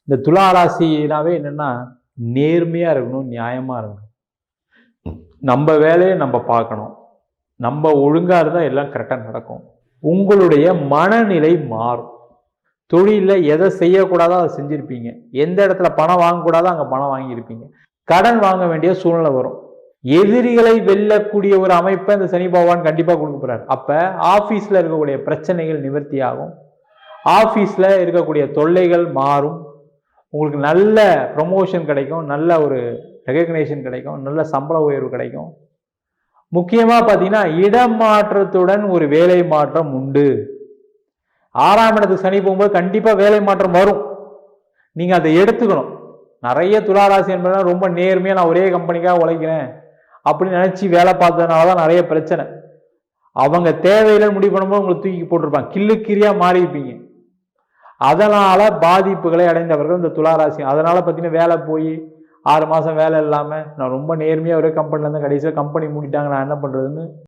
இந்த துலா ராசினாவே என்னன்னா நேர்மையா இருக்கணும், நியாயமா இருக்கணும். நம்ம வேலையை நம்ம பார்க்கணும். நம்ம ஒழுங்கா இருந்தா எல்லாம் கரெக்டா நடக்கும். உங்களுடைய மனநிலை மாறும். தொழில எதை செய்யக்கூடாதோ அதை செஞ்சிருப்பீங்க. எந்த இடத்துல பணம் வாங்கக்கூடாதோ அங்க பணம் வாங்கியிருப்பீங்க. கடன் வாங்க வேண்டிய சூழ்நிலை வரும். எதிரிகளை வெல்லக்கூடிய ஒரு அமைப்பை இந்த சனி பகவான் கண்டிப்பா கொடுக்க போறாரு. அப்ப ஆபீஸ்ல இருக்கக்கூடிய பிரச்சனைகள் நிவர்த்தி ஆகும். ஆபீஸ்ல இருக்கக்கூடிய தொல்லைகள் மாறும். உங்களுக்கு நல்ல ப்ரமோஷன் கிடைக்கும், நல்ல ஒரு ரெகக்னேஷன் கிடைக்கும், நல்ல சம்பள உயர்வு கிடைக்கும். முக்கியமா பாத்தீங்கன்னா இடமாற்றத்துடன் ஒரு வேலை மாற்றம் உண்டு. 6ஆம் இடத்துக்கு சனி போகும்போது கண்டிப்பா வேலை மாற்றம் வரும். நீங்க அதை எடுத்துக்கணும். நிறைய துளாராசி என்பதெல்லாம் ரொம்ப நேர்மையா நான் ஒரே கம்பெனிக்காக உழைக்கிறேன் அப்படின்னு நினைச்சு வேலை பார்த்ததுனாலதான் நிறைய பிரச்சனை. அவங்க தேவையில்லைன்னு முடிவு பண்ணும்போது உங்களை தூக்கி போட்டிருப்பாங்க, கிள்ளுக்கிரியா மாறியிருப்பீங்க. அதனால பாதிப்புகளை அடைந்தவர்கள் இந்த துளாராசி. அதனால பார்த்தீங்கன்னா வேலை போய் 6 மாசம் வேலை இல்லாம நான் ரொம்ப நேர்மையா ஒரே கம்பெனில இருந்து கடைசியாக கம்பெனி மூடிட்டாங்க, நான் என்ன பண்றதுன்னு